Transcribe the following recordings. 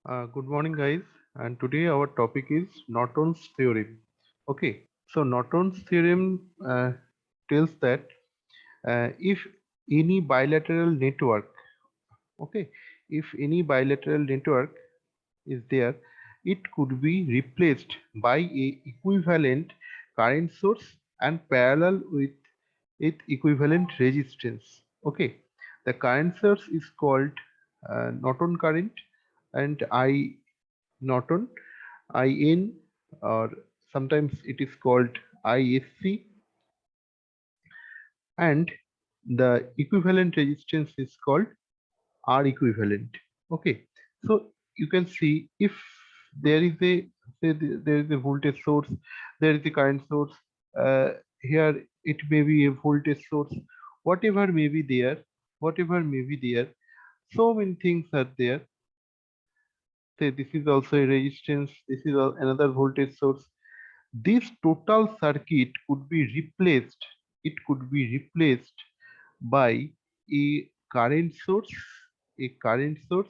Good morning, guys. And today our topic is Norton's theorem. Okay, so Norton's theorem tells that if any bilateral network, okay, if any bilateral network is there, it could be replaced by a equivalent current source and parallel with it equivalent resistance. Okay, the current source is called Norton current and I Norton IN, or sometimes it is called ISC, and the equivalent resistance is called R equivalent. Okay, so you can see if there is a there is a voltage source, there is a current source. Here it may be a voltage source, whatever may be there, whatever may be there. So many things are there. Say this is also a resistance. This is another voltage source. This total circuit could be replaced. It could be replaced by current source, a current source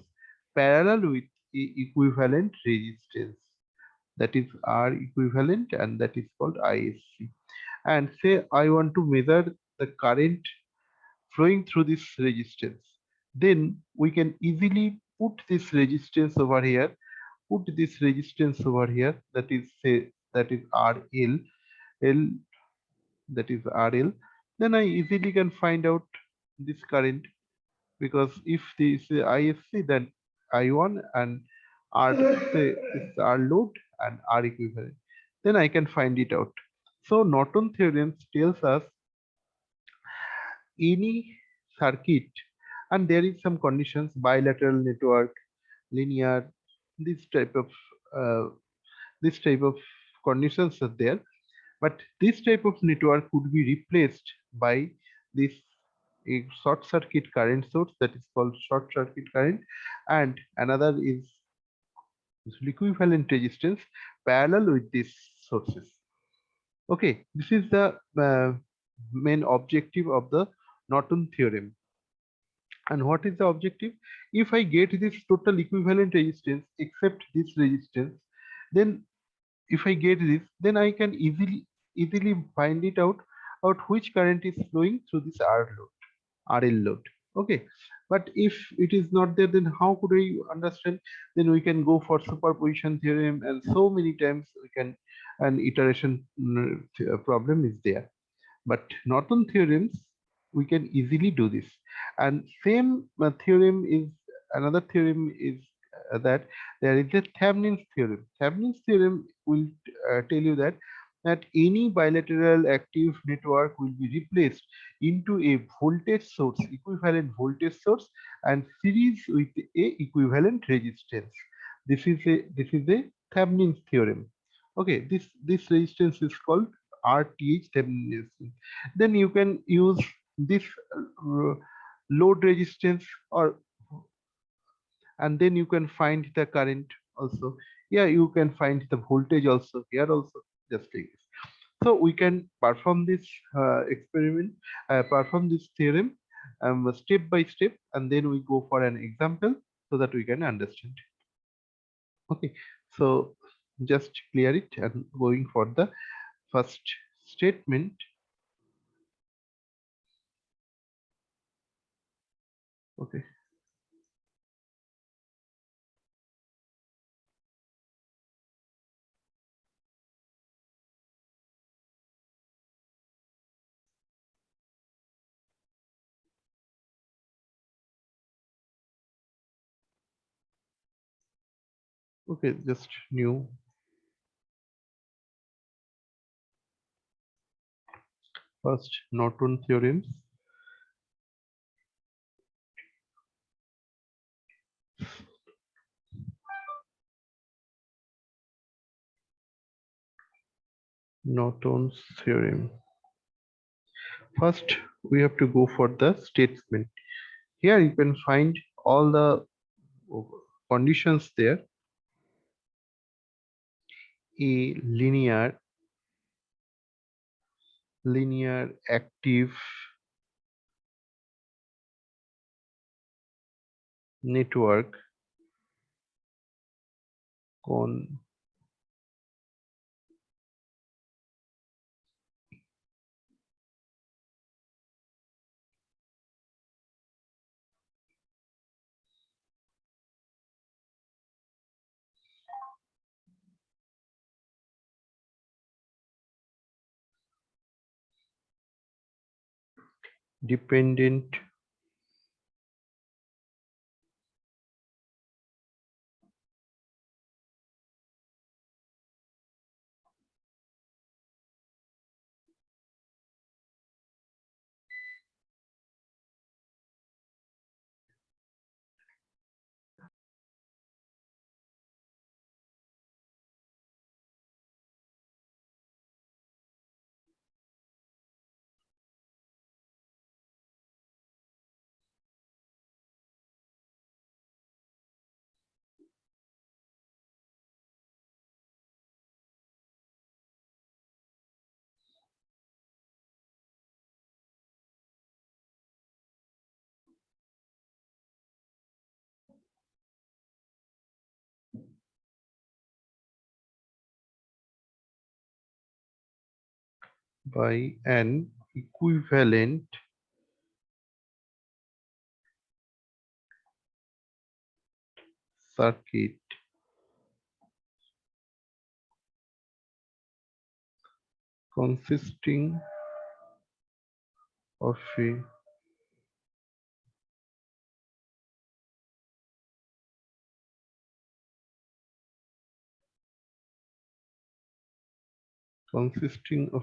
parallel with a equivalent resistance. That is R equivalent, and that is called ISC. And say I want to measure the current flowing through this resistance. Then we can easily put this resistance over here, put this resistance over here, that is say that is RL, L, that is RL. Then I easily can find out this current, because if this is ISC, then I1 and R, say this R load and R equivalent, then I can find it out. So Norton theorem tells us any circuit, and there is some conditions: bilateral network, linear, this type of uh, this type of conditions are there. But this type of network could be replaced by this a short circuit current source, that is called short circuit current, and another is equivalent resistance parallel with these sources. Okay, this is the main objective of the Norton theorem. And what is the objective? If I get this total equivalent resistance except this resistance, then if I get this, then I can easily find it out which current is flowing through this RL load. Okay, but if it is not there, then how could I understand? Then we can go for superposition theorem, and so many times we can an iteration problem is there. But Norton theorems, we can easily do this. And same theorem is another theorem is that there is a Thevenin's theorem. Thevenin's theorem will tell you that any bilateral active network will be replaced into a voltage source, equivalent voltage source, and series with a equivalent resistance. This is a Thevenin's theorem. Okay, this resistance is called RTH Thevenin resistance. Then you can use this uh, load resistance, or and then you can find the current also. Yeah, you can find the voltage also here also, just like this. So we can perform this experiment, perform this theorem step by step, and then we go for an example so that we can understand. Okay, so just clear it and going for the first statement. Okay. Okay, just new. First, Norton theorems. Norton's theorem. First, we have to go for the statement. Here you can find all the conditions there. A linear active network con dependent by an equivalent circuit consisting of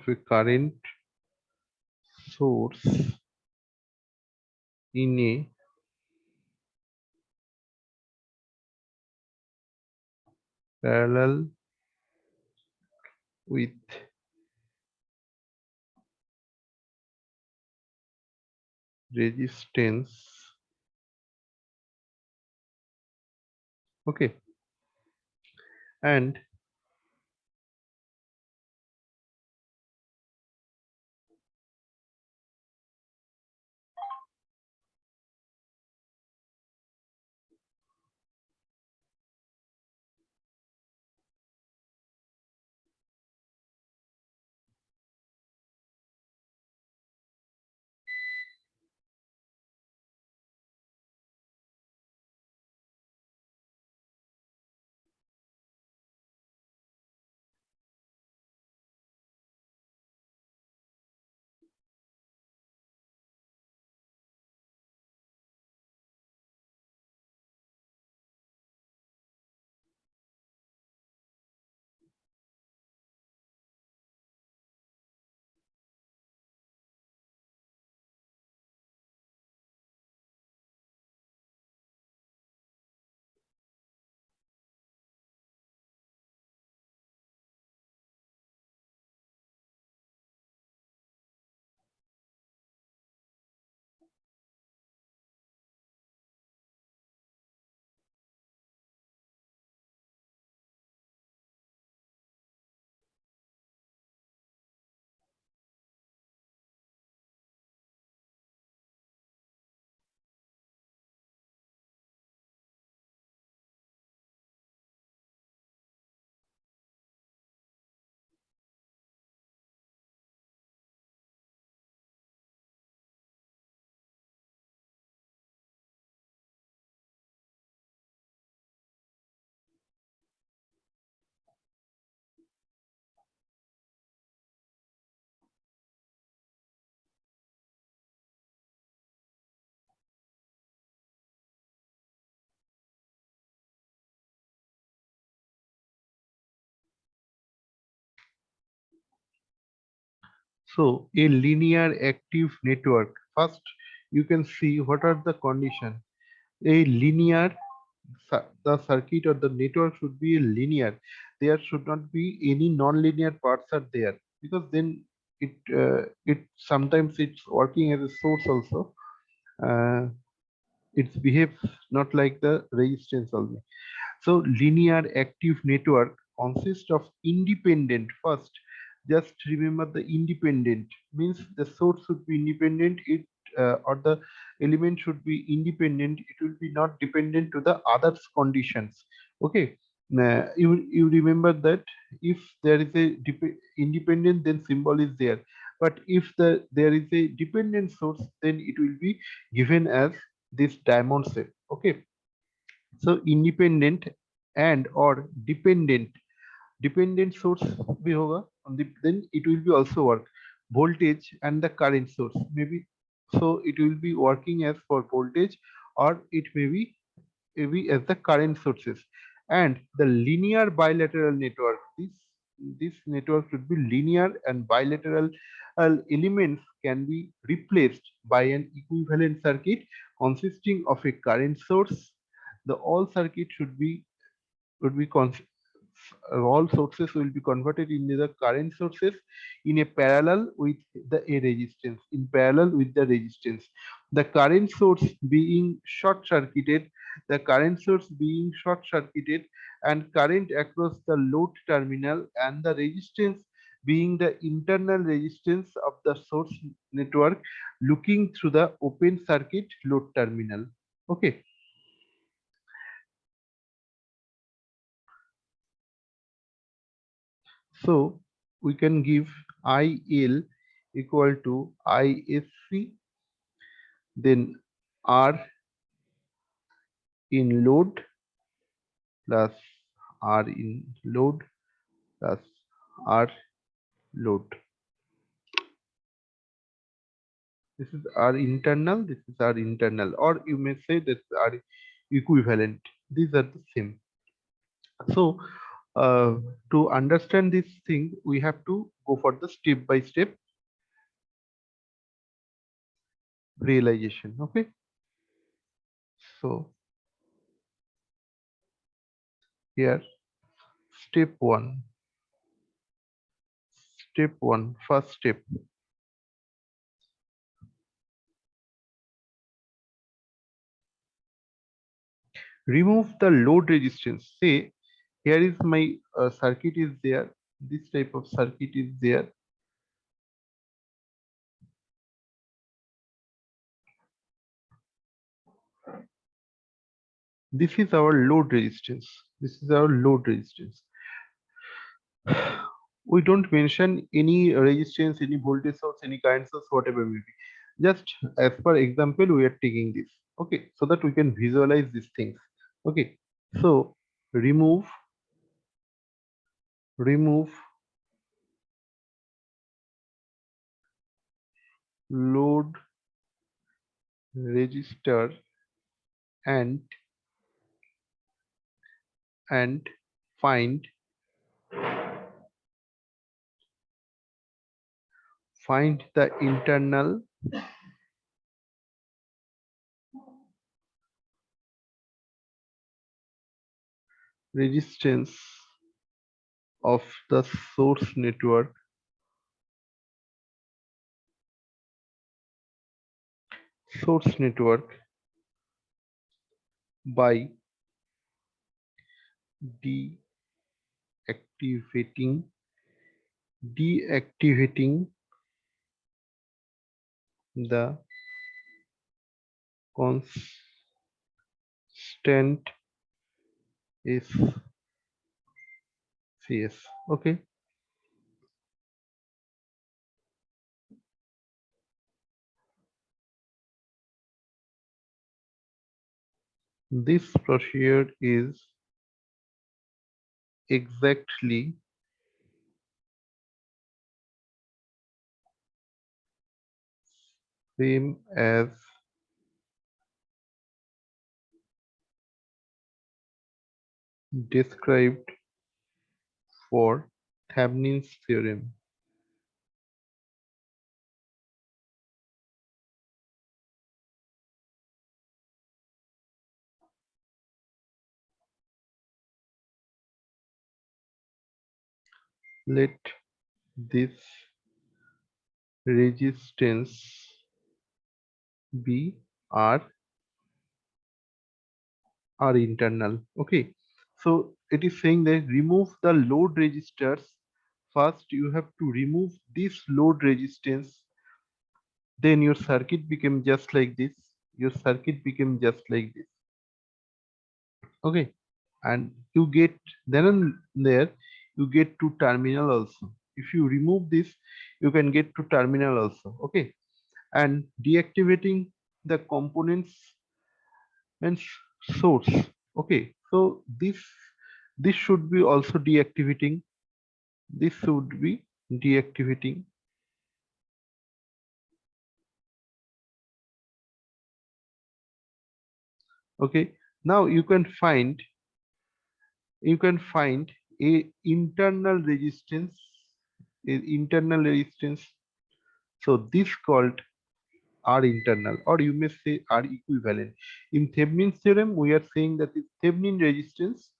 a current source in a parallel with resistance. Okay, and so a linear active network. First, you can see what are the condition. A linear the circuit or the network should be linear. There should not be any non-linear parts are there, because then it sometimes it's working as a source also. Uh, it behaves not like the resistance only. So linear active network consists of independent. First, just remember the independent means the source should be independent. It or the element should be independent. It will be not dependent to the others conditions. Okay. You remember that if there is a independent, then symbol is there, but if there is a dependent source, then it will be given as this diamond shape. Okay, so independent and or dependent source भी होगा on the, then it will be also work voltage and the current source maybe, so it will be working as for voltage, or it may be maybe as the current sources. And the linear bilateral network, this network should be linear, and bilateral elements can be replaced by an equivalent circuit consisting of a current source. The all circuit should be would be all sources will be converted into the current sources in a parallel with the a resistance, in parallel with the resistance, the current source being short circuited, and current across the load terminal, and the resistance being the internal resistance of the source network looking through the open circuit load terminal. Okay, so we can give IL equal to ISC, then R in load plus R in load plus R load. This is R internal, this is R internal, or you may say that are equivalent. These are the same. So to understand this thing, we have to go for the step by step realization. Okay, so here step one. Step one, first step. Remove the load resistance. Say here is my circuit is there. This type of circuit is there. This is our load resistance. This is our load resistance. We don't mention any resistance, any voltage source, any current source, whatever may be. Just as per example, we are taking this. Okay, so that we can visualize these things. Okay, so remove load resistor and and find the internal resistance of the source network by deactivating the constant SCS. Okay, this procedure is exactly same as described for Thevenin's theorem. Let this resistance be R internal. Okay, so it is saying that remove the load resistors. First, you have to remove this load resistance. Then your circuit became just like this. Your circuit became just like this. Okay. and you get then and there you get to terminal also. If you remove this, you can get to terminal also. Okay, and deactivating the components and source. Okay, so this should be also deactivating. This should be deactivating. Okay, now you can find a internal resistance, so this called R internal, or you may say R equivalent. In Thevenin's theorem, we are saying that the Thevenin resistance,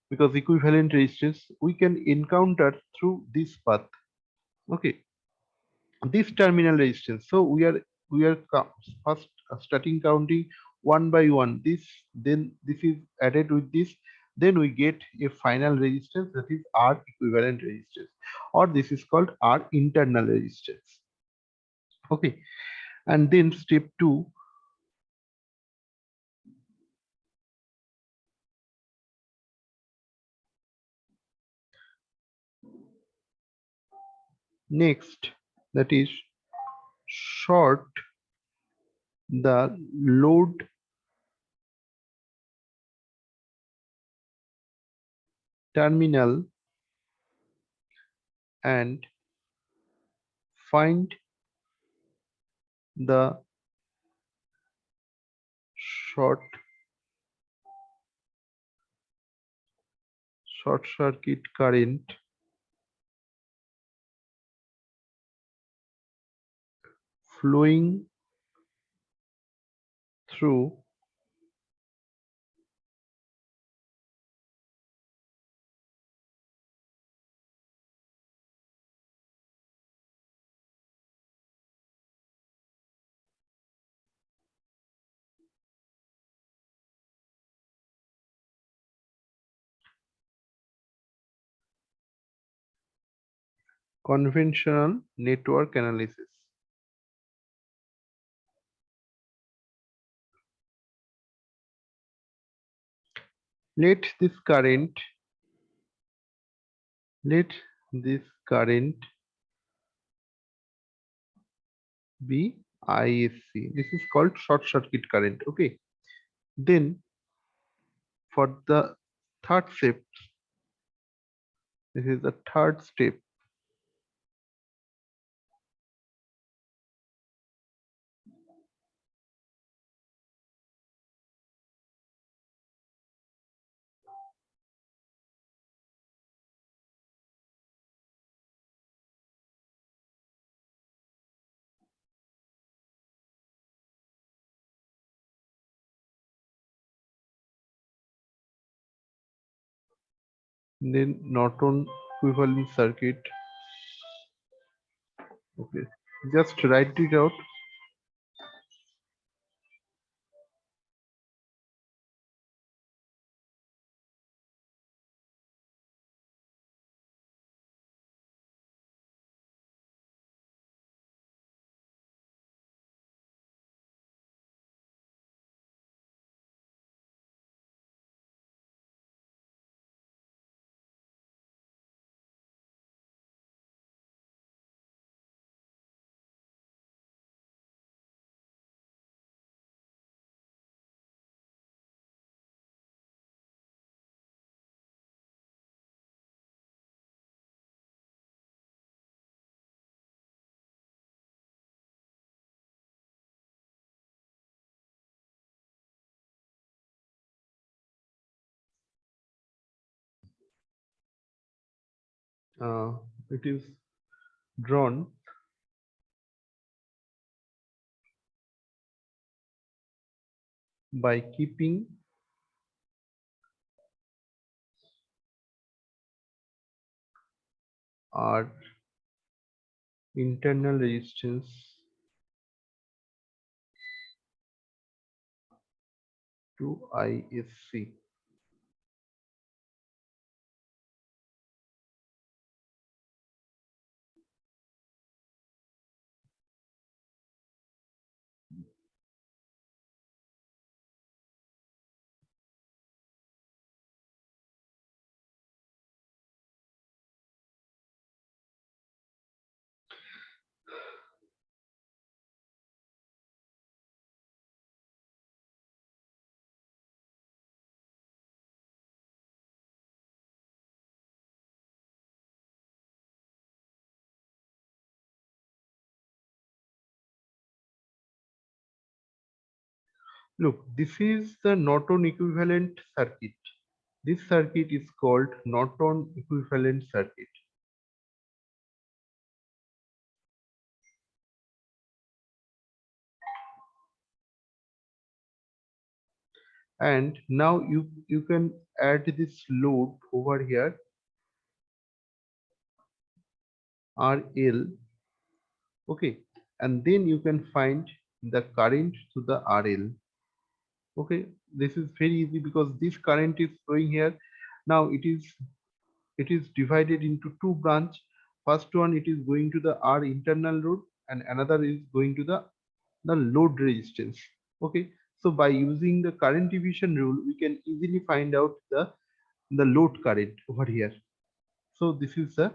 because equivalent resistance we can encounter through this path. Okay, this terminal resistance. So we are first starting counting one by one. Then this is added with this. Then we get a final resistance, that is R equivalent resistance, or this is called R internal resistance. Okay, and then step two. Next, that is short the load terminal and find the short short circuit current flowing through conventional network analysis. Let this current let this current be ISC. This is called short circuit current. Okay. Then for the third step, this is the third step. Then Norton equivalent circuit. Okay. Just write it out. Uh, it is drawn by keeping our internal resistance to ISC. Look, this is the Norton equivalent circuit. This circuit is called Norton equivalent circuit. And now you can add this load over here, RL, okay, and then you can find the current to the RL. Okay, this is very easy because this current is flowing here. Now it is divided into two branch. First one, it is going to the R internal load, and another is going to the load resistance. Okay, so by using the current division rule, we can easily find out the load current over here. So this is the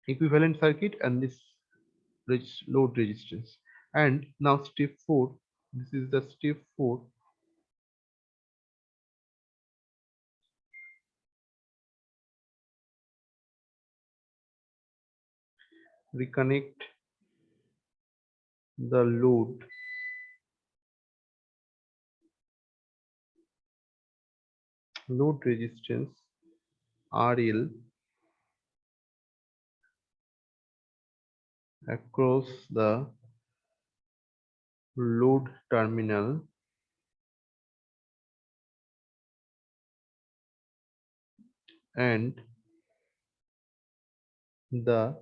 equivalent circuit and this load resistance. And now step 4, this is the step 4. Reconnect the load resistance RL across the load terminal and the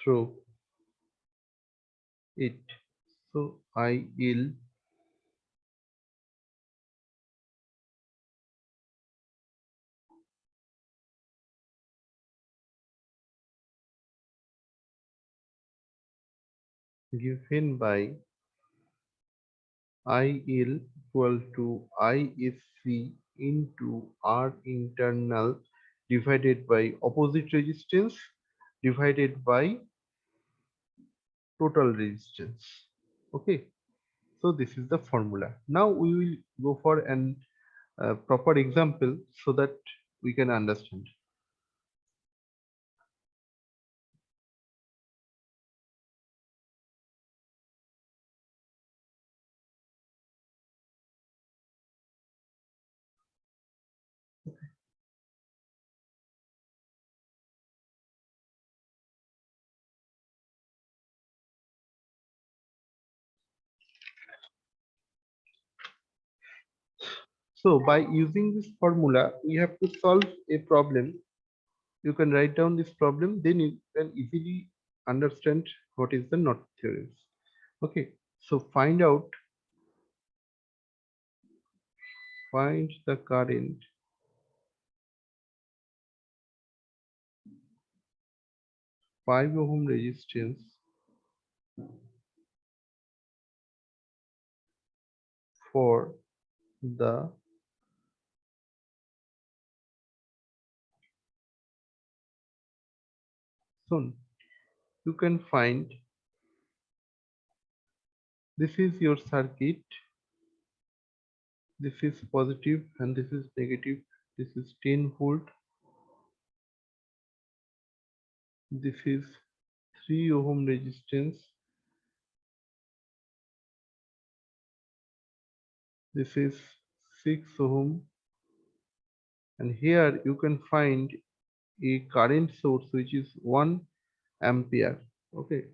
through it. So IL given by IL equal to ISC into R internal divided by opposite resistance divided by total resistance. Okay, so this is the formula. Now we will go for an proper example so that we can understand. So by using this formula, we have to solve a problem. You can write down this problem, then you can easily understand what is the North theorems. Okay, so find the current 5 ohm resistance for the zone. You can find this is your circuit, this is positive and this is negative, this is 10 volt, this is 3 ohm resistance, this is 6 ohm, and here you can find a current source which is 1 ampere. Okay,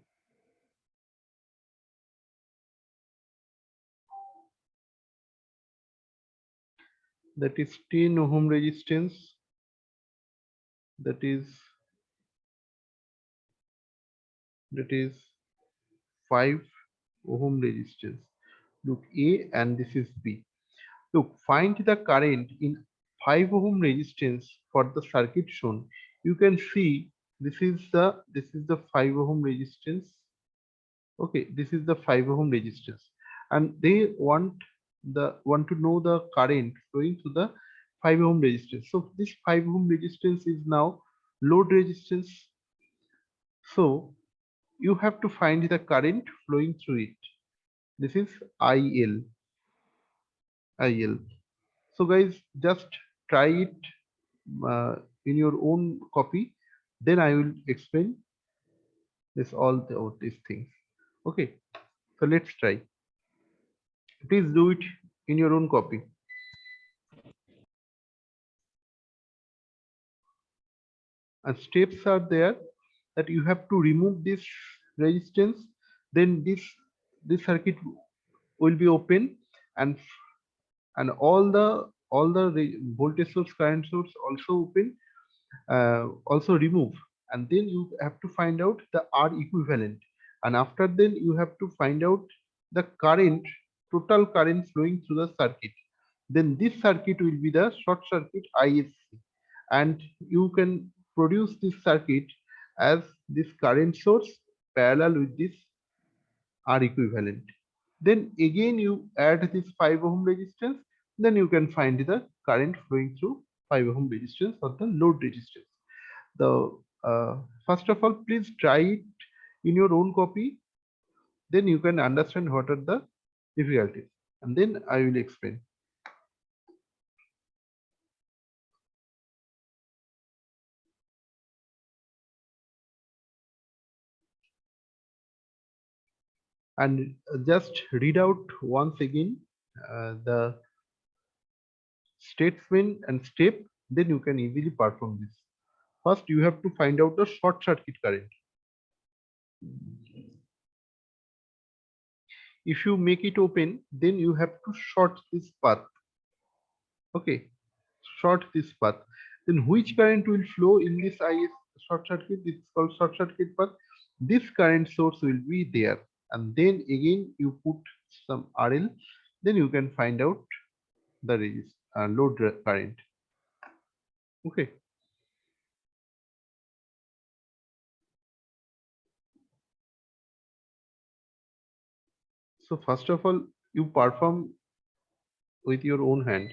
that is 10 ohm resistance, that is 5 ohm resistance. Look, A and this is B. Look, find the current in 5 ohm resistance for the circuit shown. You can see this is the 5 ohm resistance. Okay, this is the 5 ohm resistance, and they want to know the current flowing through the 5 ohm resistance. So this 5 ohm resistance is now load resistance. So you have to find the current flowing through it. This is IL. So guys, just try it in your own copy, then I will explain all these things. Okay, so let's try. Please do it in your own copy. And steps are there that you have to remove this resistance, then this circuit will be open, and all the voltage source, current source also open, also remove, and then you have to find out the R equivalent, and after then you have to find out the current, total current flowing through the circuit. Then this circuit will be the short circuit ISC, and you can produce this circuit as this current source parallel with this R equivalent. Then again you add this 5 ohm resistance, then you can find the current flowing through 5 ohm resistance or the load resistance. The first of all, please try it in your own copy, then you can understand what are the difficulties, and then I will explain. And just read out once again the statement and step, then you can easily perform this. First you have to find out the short circuit current. If you make it open, then you have to short this path. Okay, short this path. Then which current will flow in this IS short circuit? It's called short circuit path. This current source will be there, and then again you put some RL, then you can find out the load current. Okay, so first of all you perform with your own hand.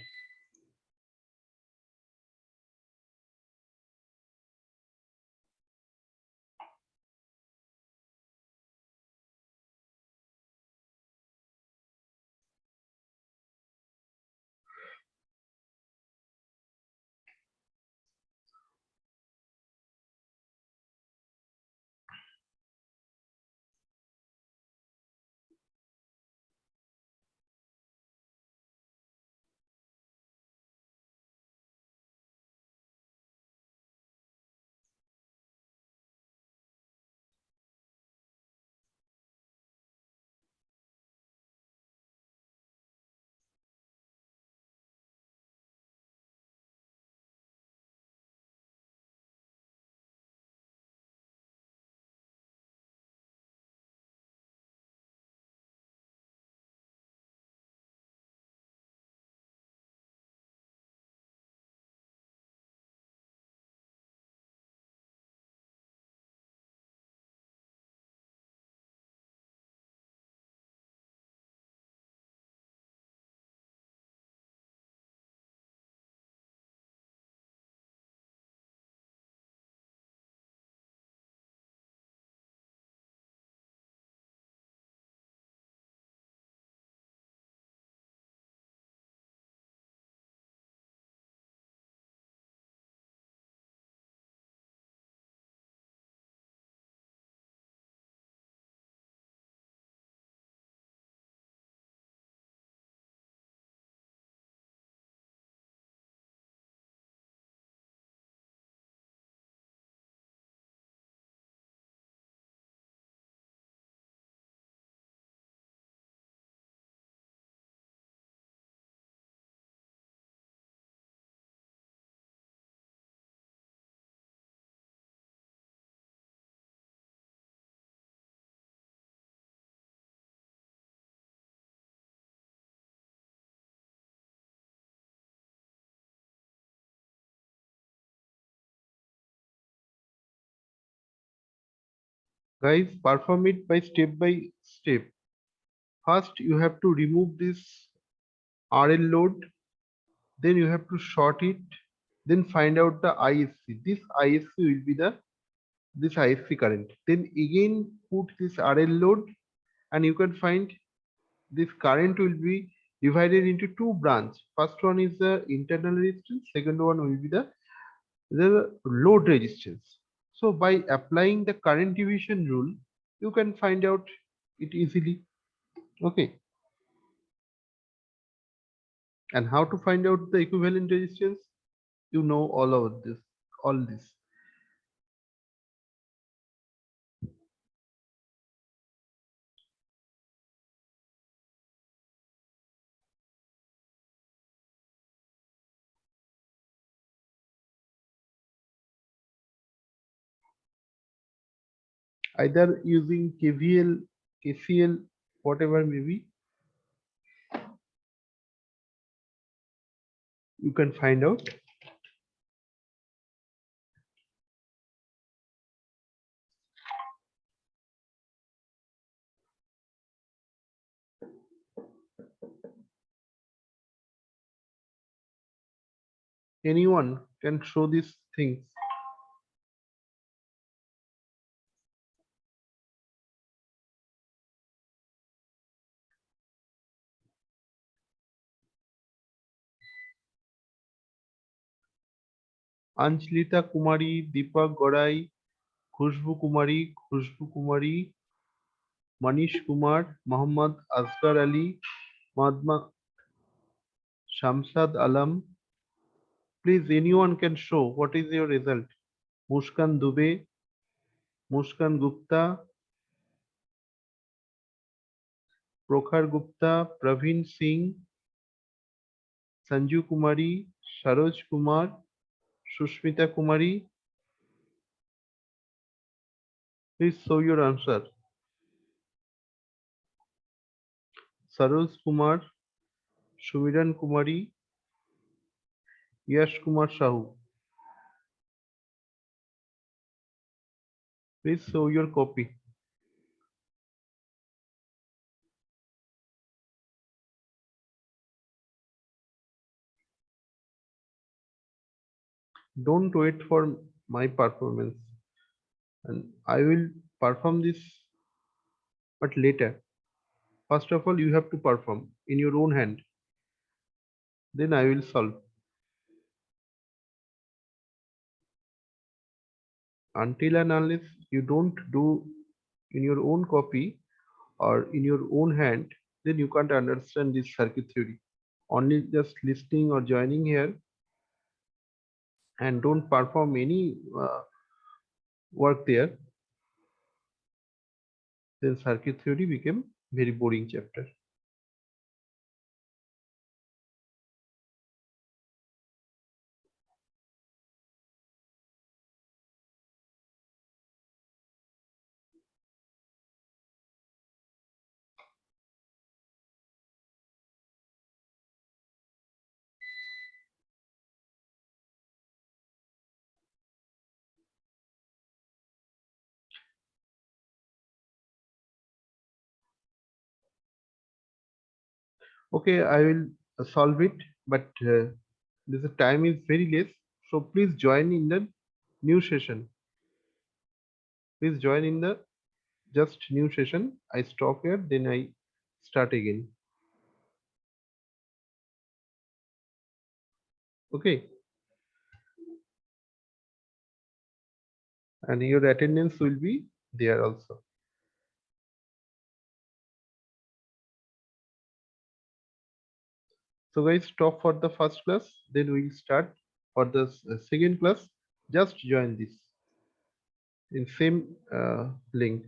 Guys, perform it by step. First you have to remove this RL load, then you have to short it, then find out the ISC. This ISC will be this ISC current. Then again put this RL load, and you can find this current will be divided into two branches. First one is the internal resistance, second one will be the load resistance. So by applying the current division rule, you can find out it easily. Okay. And how to find out the equivalent resistance? You know all this. Either using KVL, KCL, whatever maybe, you can find out. Anyone can show these things. Anjlita Kumari, Deepak Gorai, Khushbu Kumari, Manish Kumar, Muhammad Asghar Ali, Madma Shamsad Alam. Please, anyone can show what is your result. Muskan Dubey, Muskan Gupta, Prokhar Gupta, Praveen Singh, Sanju Kumari, Saroj Kumar, Sushmita Kumari. Please show your answer. Saroj Kumar, Sumiran Kumari, Yash Kumar Sahu. Please show your copy. Don't wait for my performance. And I will perform this, but later. First of all, you have to perform in your own hand. Then I will solve. Until and unless you don't do in your own copy or in your own hand, then you can't understand this circuit theory. Only just listening or joining here and don't perform any work there, then circuit theory became very boring chapter. Okay, I will solve it, but the time is very less. So please join in the new session. Please join in the just new session. I stop here, then I start again. Okay. And your attendance will be there also. So guys, stop for the first class, then we'll start for the second class. Just join this in same link.